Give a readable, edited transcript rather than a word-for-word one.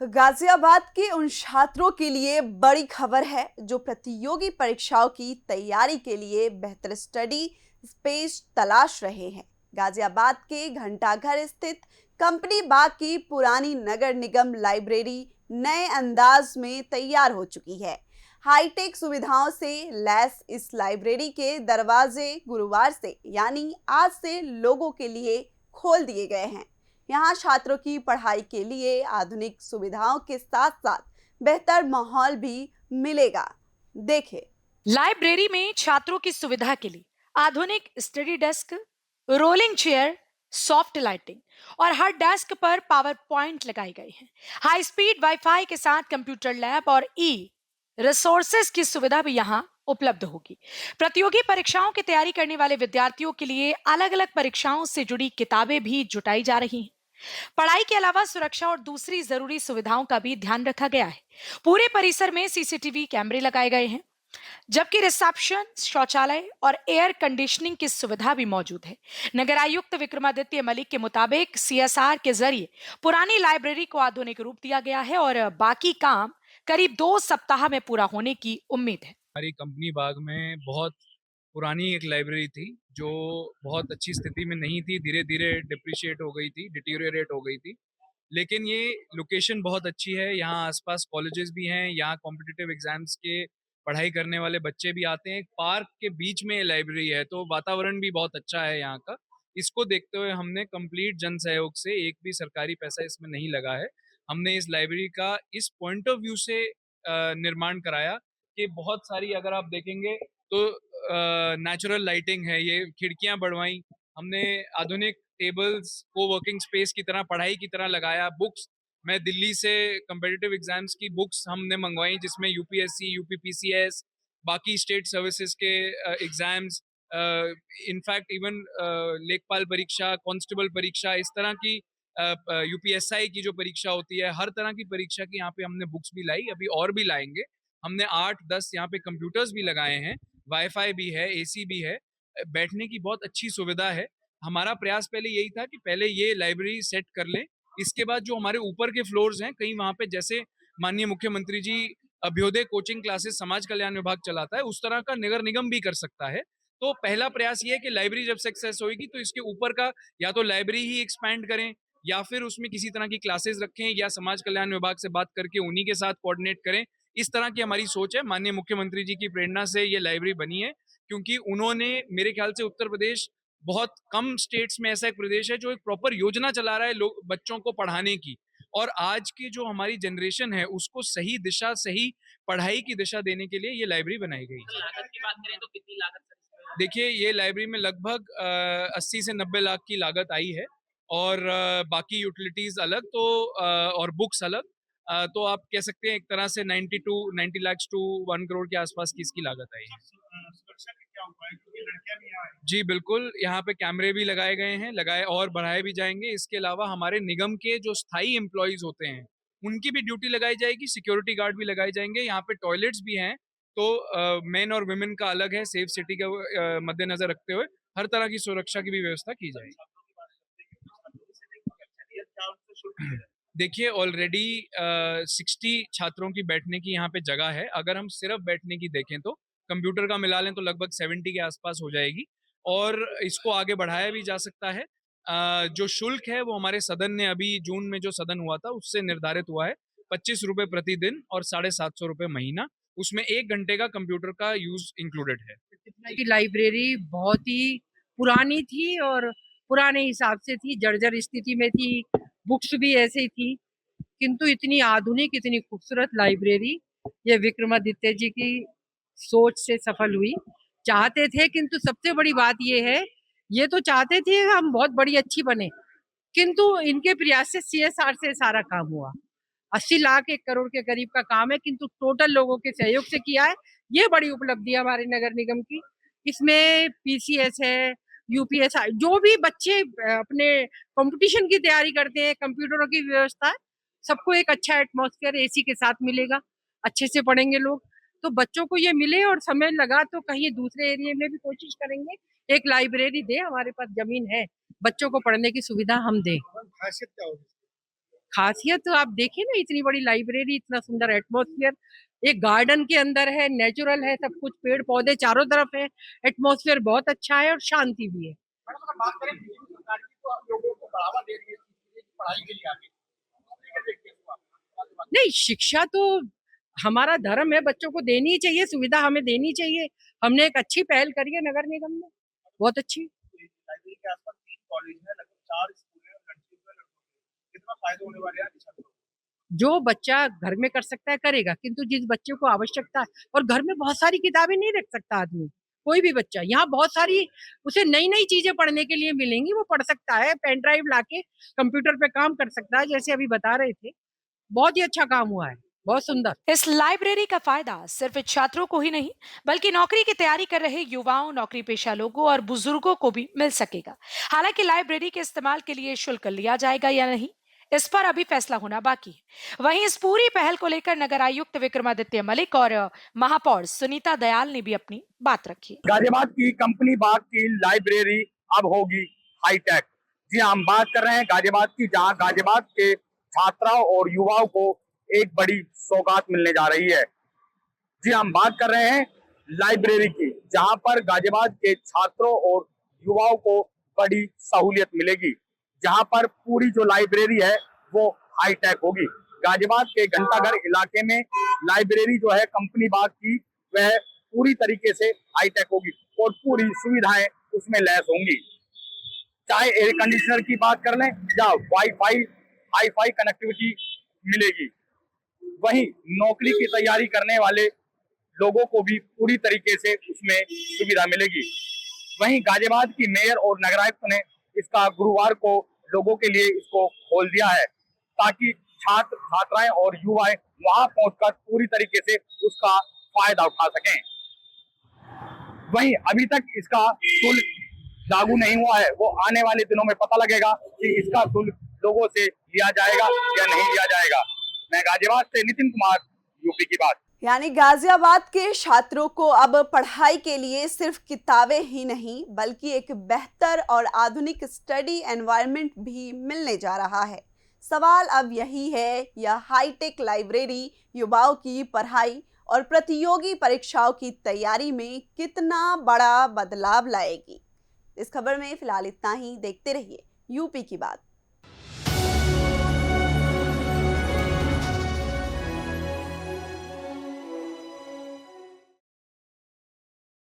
गाजियाबाद के उन छात्रों के लिए बड़ी खबर है जो प्रतियोगी परीक्षाओं की तैयारी के लिए बेहतर स्टडी स्पेस तलाश रहे हैं। गाजियाबाद के घंटाघर स्थित कंपनी बाग की पुरानी नगर निगम लाइब्रेरी नए अंदाज में तैयार हो चुकी है। हाईटेक सुविधाओं से लैस इस लाइब्रेरी के दरवाजे गुरुवार से यानी आज से लोगों के लिए खोल दिए गए हैं। यहाँ छात्रों की पढ़ाई के लिए आधुनिक सुविधाओं के साथ साथ बेहतर माहौल भी मिलेगा। देखें। लाइब्रेरी में छात्रों की सुविधा के लिए आधुनिक study desk, rolling chair, soft lighting और हर डेस्क पर पावर पॉइंट लगाए गए हैं। हाई स्पीड वाईफाई के साथ कंप्यूटर लैब और ई रिसोर्सेज की सुविधा भी यहाँ उपलब्ध होगी। प्रतियोगी परीक्षाओं की तैयारी करने वाले विद्यार्थियों के लिए अलग अलग परीक्षाओं से जुड़ी किताबें भी जुटाई जा रही हैं। पढ़ाई के अलावा सुरक्षा और दूसरी जरूरी सुविधाओं का भी ध्यान रखा गया है। पूरे परिसर में सीसीटीवी कैमरे लगाए गए हैं, जबकि रिसेप्शन, शौचालय और एयर कंडीशनिंग की सुविधा भी मौजूद है। नगर आयुक्त विक्रमादित्य मलिक के मुताबिक सीएसआर के जरिए पुरानी लाइब्रेरी को आधुनिक रूप दिया गया है और बाकी काम करीब 2 सप्ताह में पूरा होने की उम्मीद है। हमारी कंपनी बाग में बहुत पुरानी एक लाइब्रेरी थी जो बहुत अच्छी स्थिति में नहीं थी, धीरे धीरे डिप्रिशिएट हो गई थी, डिटीरियोरेट हो गई थी। लेकिन ये लोकेशन बहुत अच्छी है, यहाँ आसपास कॉलेजेस भी हैं, यहाँ कॉम्पिटिटिव एग्जाम्स के पढ़ाई करने वाले बच्चे भी आते हैं। एक पार्क के बीच में लाइब्रेरी है, तो वातावरण भी बहुत अच्छा है यहाँ का। इसको देखते हुए हमने कंप्लीट जन सहयोग से, एक भी सरकारी पैसा इसमें नहीं लगा है, हमने इस लाइब्रेरी का इस पॉइंट ऑफ व्यू से निर्माण कराया कि बहुत सारी, अगर आप देखेंगे तो नेचुरल लाइटिंग है, ये खिड़कियां बढ़वाई हमने, आधुनिक टेबल्स को वर्किंग स्पेस की तरह, पढ़ाई की तरह लगाया। बुक्स, मैं दिल्ली से कम्पिटिटिव एग्जाम्स की बुक्स हमने मंगवाई जिसमें यूपीएससी, यूपीपीसीएस, बाकी स्टेट सर्विसेज के एग्जाम्स, इनफैक्ट इवन लेखपाल परीक्षा, कांस्टेबल परीक्षा, इस तरह की यूपीएसआई की जो परीक्षा होती है, हर तरह की परीक्षा की यहाँ पे हमने बुक्स भी लाई, अभी और भी लाएंगे। हमने 8-10 यहाँ पे कंप्यूटर्स भी लगाए हैं, वाईफाई भी है, एसी भी है, बैठने की बहुत अच्छी सुविधा है। हमारा प्रयास पहले यही था कि पहले ये लाइब्रेरी सेट कर लें, इसके बाद जो हमारे ऊपर के फ्लोर्स हैं, कहीं वहाँ पे जैसे माननीय मुख्यमंत्री जी अभ्योदय कोचिंग क्लासेस समाज कल्याण विभाग चलाता है, उस तरह का नगर निगम भी कर सकता है। तो पहला प्रयास ये है कि लाइब्रेरी जब सक्सेस होगी तो इसके ऊपर का या तो लाइब्रेरी ही एक्सपैंड करें या फिर उसमें किसी तरह की क्लासेस रखें या समाज कल्याण विभाग से बात करके उन्हीं के साथ कोऑर्डिनेट करें। इस तरह की हमारी सोच है। माननीय मुख्यमंत्री जी की प्रेरणा से ये लाइब्रेरी बनी है, क्योंकि उन्होंने, मेरे ख्याल से उत्तर प्रदेश बहुत कम स्टेट्स में ऐसा एक प्रदेश है जो एक प्रॉपर योजना चला रहा है लोग बच्चों को पढ़ाने की, और आज की जो हमारी जनरेशन है उसको सही दिशा, सही पढ़ाई की दिशा देने के लिए ये लाइब्रेरी बनाई गई है। लागत की बात करें तो कितनी लागत है? देखिए, ये लाइब्रेरी में लगभग 80 से 90 लाख की लागत आई है, और बाकी यूटिलिटीज अलग, तो और बुक्स अलग, तो आप कह सकते हैं एक तरह से 90 लाख टू 1 करोड़ के आसपास की इसकी लागत आई है। सुरक्षा के क्या उपाय, क्योंकि लड़कियां भी यहाँ हैं? जी बिल्कुल, यहाँ पे कैमरे भी लगाए गए हैं, लगाए और बढ़ाए भी जाएंगे। इसके अलावा हमारे निगम के जो स्थायी एम्प्लॉयज होते हैं उनकी भी ड्यूटी लगाई जाएगी, सिक्योरिटी गार्ड भी लगाए जाएंगे। यहाँ पे टॉयलेट्स भी हैं, तो मेन और वुमेन का अलग है, सेफ सिटी का मद्देनजर रखते हुए हर तरह की सुरक्षा की भी व्यवस्था की जाएगी। देखिए, ऑलरेडी 60 छात्रों की बैठने की यहाँ पे जगह है। अगर हम सिर्फ बैठने की देखें तो कंप्यूटर का मिला लें तो लगभग 70 के आसपास हो जाएगी, और इसको आगे बढ़ाया भी जा सकता है। जो शुल्क है वो हमारे सदन ने, अभी जून में जो सदन हुआ था उससे निर्धारित हुआ है 25 रुपए प्रतिदिन और 750 रुपए महीना, उसमें 1 घंटे का कंप्यूटर का यूज इंक्लूडेड है। की लाइब्रेरी बहुत ही पुरानी थी और पुराने हिसाब से थी, जर्जर स्थिति में थी, बुक्स भी ऐसे ही थी, किंतु इतनी आधुनिक, इतनी खूबसूरत लाइब्रेरी ये विक्रमादित्य जी की सोच से सफल हुई। चाहते थे, किंतु सबसे बड़ी बात ये है, ये तो चाहते थे हम बहुत बड़ी अच्छी बने, किंतु इनके प्रयास से सीएसआर से सारा काम हुआ। 80 लाख 1 करोड़ के करीब का काम है, किंतु टोटल लोगों के सहयोग से किया है। ये बड़ी उपलब्धि है हमारे नगर निगम की। इसमें पीसीएस है, यूपीएसआई, जो भी बच्चे अपने कंपटीशन की तैयारी करते हैं, कंप्यूटरों की व्यवस्था है, सबको एक अच्छा एटमॉस्फेयर एसी के साथ मिलेगा, अच्छे से पढ़ेंगे लोग। तो बच्चों को ये मिले, और समय लगा तो कहीं दूसरे एरिया में भी कोशिश करेंगे एक लाइब्रेरी दे, हमारे पास जमीन है, बच्चों को पढ़ने की सुविधा हम दें। खासियत क्या होगी? खासियत तो आप देखिए ना, इतनी बड़ी लाइब्रेरी, इतना सुंदर एटमॉस्फेयर, एक गार्डन के अंदर है, नेचुरल है, सब कुछ पेड़ पौधे चारों तरफ है, एटमॉस्फेयर बहुत अच्छा है और शांति भी है। मैडम अगर बात करें बीजेपी सरकार की तो आप लोगों को बढ़ावा दे रही है पढ़ाई के लिए आगे कैसे देखते हैं इसको आप? नहीं, शिक्षा तो हमारा धर्म है, बच्चों को देनी ही चाहिए, सुविधा हमें देनी चाहिए। हमने एक अच्छी पहल करी है नगर निगम में, बहुत अच्छी। लाइब्रेरी के आसपास 3 कॉलेज है, लगभग 4 स्कूल है, लड़कियों के लड़कों के कितना फायदा होने वाला है छात्रों को? जो बच्चा घर में कर सकता है करेगा, किंतु जिस बच्चे को आवश्यकता है, और घर में बहुत सारी किताबें नहीं रख सकता आदमी, कोई भी बच्चा, यहाँ बहुत सारी उसे नई नई चीजें पढ़ने के लिए मिलेंगी, वो पढ़ सकता है, पेन ड्राइव लाके कंप्यूटर पे काम कर सकता है, जैसे अभी बता रहे थे। बहुत ही अच्छा काम हुआ है, बहुत सुंदर। इस लाइब्रेरी का फायदा सिर्फ छात्रों को ही नहीं बल्कि नौकरी की तैयारी कर रहे युवाओं, नौकरी पेशा लोगों और बुजुर्गों को भी मिल सकेगा। हालांकि लाइब्रेरी के इस्तेमाल के लिए शुल्क लिया जाएगा या नहीं, इस पर अभी फैसला होना बाकी है। वहीं इस पूरी पहल को लेकर नगर आयुक्त विक्रमादित्य मलिक और महापौर सुनीता दयाल ने भी अपनी बात रखी। गाजियाबाद की कंपनी बाग की लाइब्रेरी अब होगी हाईटेक। जी हाँ, हम बात कर रहे हैं गाजियाबाद की, जहां गाजियाबाद के छात्राओं और युवाओं को एक बड़ी सौगात मिलने जा रही है। जी हम बात कर रहे हैं लाइब्रेरी की, जहां पर गाजियाबाद के छात्रों और युवाओं को बड़ी सहूलियत मिलेगी, जहां पर पूरी जो लाइब्रेरी है वो हाईटेक होगी। गाजियाबाद के घंटाघर इलाके में लाइब्रेरी जो है कंपनी बाग की, वह पूरी तरीके से हाईटेक होगी और पूरी सुविधाएं उसमें लैस होंगी। चाहे एयर कंडीशनर की बात कर लें या वाईफाई, हाईफाई कनेक्टिविटी मिलेगी। वहीं नौकरी की तैयारी करने वाले लोगों को भी पूरी तरीके से उसमें सुविधा मिलेगी। वहीं गाजियाबाद की मेयर और नगरायुक्त ने इसका गुरुवार को लोगों के लिए इसको खोल दिया है, ताकि छात्र छात्राएं और युवाएं वहां पहुंचकर पूरी तरीके से उसका फायदा उठा सकें। वहीं अभी तक इसका शुल्क लागू नहीं हुआ है, वो आने वाले दिनों में पता लगेगा कि इसका शुल्क लोगों से लिया जाएगा या नहीं लिया जाएगा। मैं गाजियाबाद से नितिन कुमार, यूपी की बात। यानी गाजियाबाद के छात्रों को अब पढ़ाई के लिए सिर्फ किताबें ही नहीं बल्कि एक बेहतर और आधुनिक स्टडी एनवायरनमेंट भी मिलने जा रहा है। सवाल अब यही है, यह हाईटेक लाइब्रेरी युवाओं की पढ़ाई और प्रतियोगी परीक्षाओं की तैयारी में कितना बड़ा बदलाव लाएगी। इस खबर में फिलहाल इतना ही। देखते रहिए यूपी की बात।